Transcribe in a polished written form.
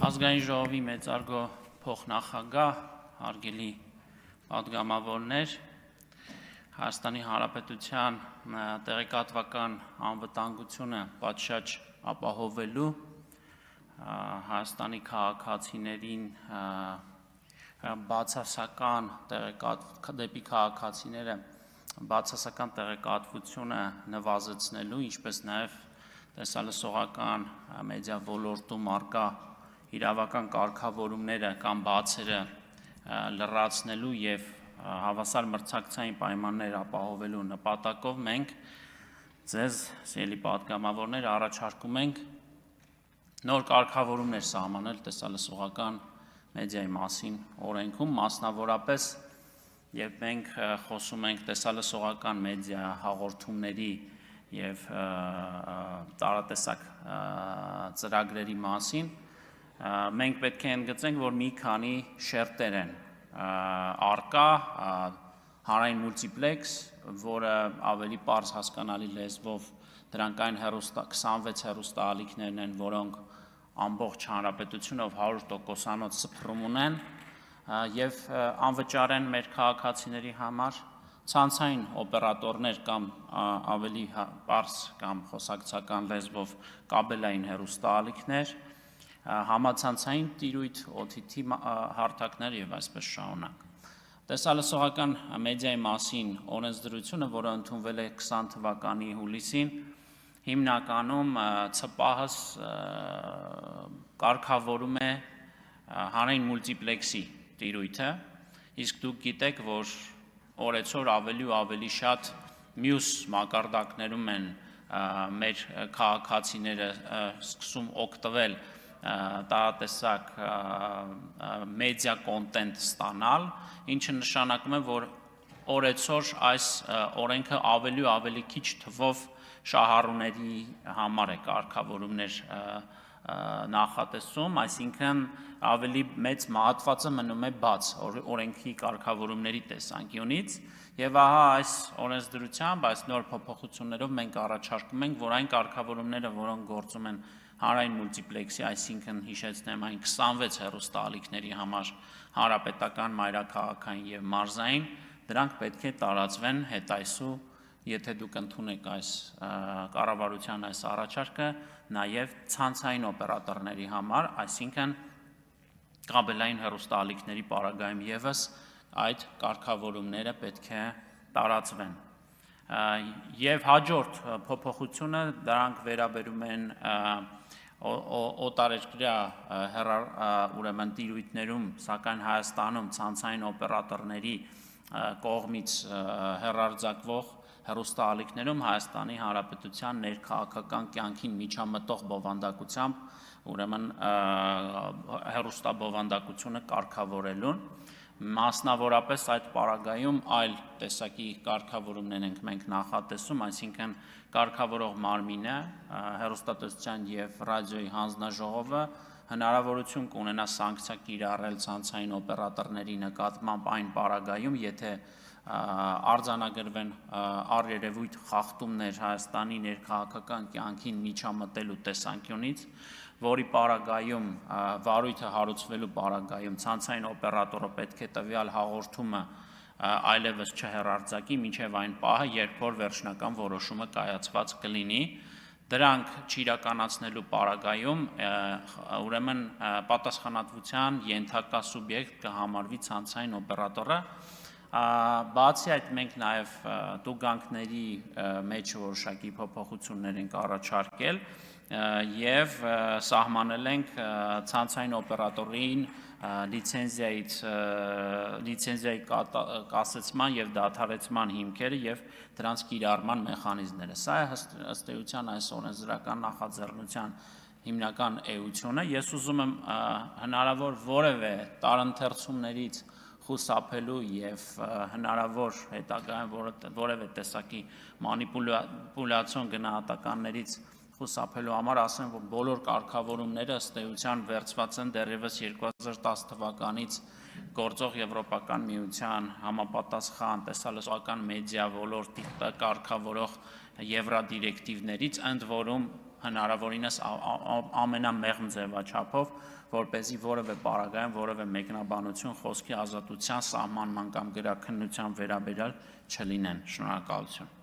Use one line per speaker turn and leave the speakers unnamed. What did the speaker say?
Ազգային ժողովի մեծարգո փոխնախագահ, հարգելի պատգամավորներ, Հայաստանի Հանրապետության տեղեկատվական անվտանգությունը պատշաճ ապահովելու Հայաստանի քաղաքացիներին բացասական դեպի քաղաքացիները բացասական տեղեկատվությունը նվազեցնելու, ինչպես նաև տեսալսողական մեդիա ոլորտում առկա իրավական կարգավորումները կամ բացերը լրացնելու եւ հավասար մրցակցային պայմաններ ապահովելու նպատակով մենք ձեզ, սիրելի պատգամավորներ, առաջարկում ենք նոր կարգավորումներ սահմանել տեսալսողական մեդիայի մասին օրենքում, մասնավորապես երբ մենք խոսում ենք տեսալսողական մեդիա հաղորդումների եւ տարատեսակ ծրագրերի մասին, մենք պետք է ընդգծենք, որ մի քանի շերտեր են առկա, հանրային մուլտիպլեքս, որը ավելի պարզ հասկանալի լեզվով դրանք այն 26 հեռուստաալիքներն են, որոնք ամբողջ հանրապետությունով 100%-անոց սփռում ունեն եւ անվճար են մեր քաղաքացիների համար, ցանցային օպերատորներ կամ ավելի պարզ կամ խոսակցական լեզվով կաբելային հեռուստաալիքներ, համացանցային տիրույթ, OTT հարթակներ եւ այսպես շարունակ։ Տեսալսողական մեդիայի մասին օրենսդրությունը, որը ընդունվել է 20 թվականի հուլիսին, հիմնականում ՑՊԱՀ-ս կարգավորում է հանրային մուլտիպլեքսի տիրույթը, իսկ դուք գիտեք, որ օրեցօր ավելի ու ավելի շատ մյուս մակարդակներում են մեր քաղաքացիները սկսում օգտվել տարատեսակ մեդիա կոնտենտ ստանալ, ինչը նշանակում է, որ օրեցօր այս օրենքը ավելի ու ավելի քիչ թվով շահառուների համար է կարգավորումներ նախատեսում, այսինքն ավելի մեծ մահատվածը մնում է բաց օրենքի կարգավորումների տեսանկյունից եւ ահա այս օրենսդրությամբ, այս նոր փոփոխություններով մենք առաջարկում ենք, որ այն կարգավորումները, որոնք գործում են հանրային մուլտիպլեքսի, այսինքն հիշեցնեմ այն 26 հեռուստաալիքների համար հանրապետական, մայրաքաղաքային եւ մարզային, դրանք պետք է տարածվեն հետայսու, եթե դուք ընդունեք այս կառավարության այս առաջարկը, նաև ցանցային օպերատորների համար, այսինքն կաբելային հեռուստաալիքների պարագայում եւս այդ կարգավորումները պետք է տարածվեն։ Եվ հաջորդ փոփոխությունը դրանք վերաբերում են օտարերկրյա ուրեմն տիրույթներում, սակայն Հայաստանում ցանցային օպերատորների կողմից հեռարձակվող հեռուստաալիքներում Հայաստանի Հանրապետության ներքաղաքական կյանքին միջամտող բովանդակությամբ, ուրեմն հեռուստաբովանդակությունը կարգավորելուն, մասնավորապես այդ պարագայում այլ տեսակի կարգավորումներ ենք մենք նախատեսում, այսինքն կարգավորող մարմինը, հեռուստատեսության եւ ռադիոյի հանձնաժողովը հնարավորություն կունենա սանկցիա կիրառել ցանցային օպերատորների նկատմամբ այն պարագայում, եթե արձանագրվեն առերևույթ խախտումներ Հայաստանի ներքաղաքական կյանքին միջամտելու տեսանկյունից, որի պարագայում վարույթը հարուցվելու պարագայում ցանցային օպերատորը պետք է տվյալ հաղորդումը այլևս չհեռարձակի մինչև այն պահը, երբ որ վերջնական որոշումը կայացված կլինի, դրանք չիրականացնելու պարագայում ուրեմն պատասխանատվության ենթակա սուբյեկտ կհամարվի ցանցային օպերատորը, բացի այդ մենք նաև տուգանքների մեջ որոշակի փոփոխություններ ենք առաջարկել եւ սահմանել ենք ցանցային օպերատորին լիցենզիայի կասեցման եւ դադարեցման հիմքերը եւ դրանց կիրառման մեխանիզմները։ Սա է ըստ էության այս օրենսդրական նախաձեռնության հիմնական էությունը։ Ես ուզում եմ հնարավոր որևէ տարընթերցումներից խուսափելու եւ հնարավոր հետագայում որևէ տեսակի մանիպուլյացիոն գնահատականներից խուսափելու համար ասեմ, որ բոլոր կարգավորումները ըստ էության վերցված են դեռևս 2010 թվականից գործող Եվրոպական միության համապատասխան տեսալսողական մեդիա ոլորտի կարգավորող եվրադիրեկտիվներից, ընդ որում հնարավորինս ամենամեղմ ձևաչափով, որպեսզի որևէ պարագայում որևէ մեկնաբանություն խոսքի ազատության սահմանման կամ գրաքննության վերաբերյալ չլինեն։ Շնորհակալություն։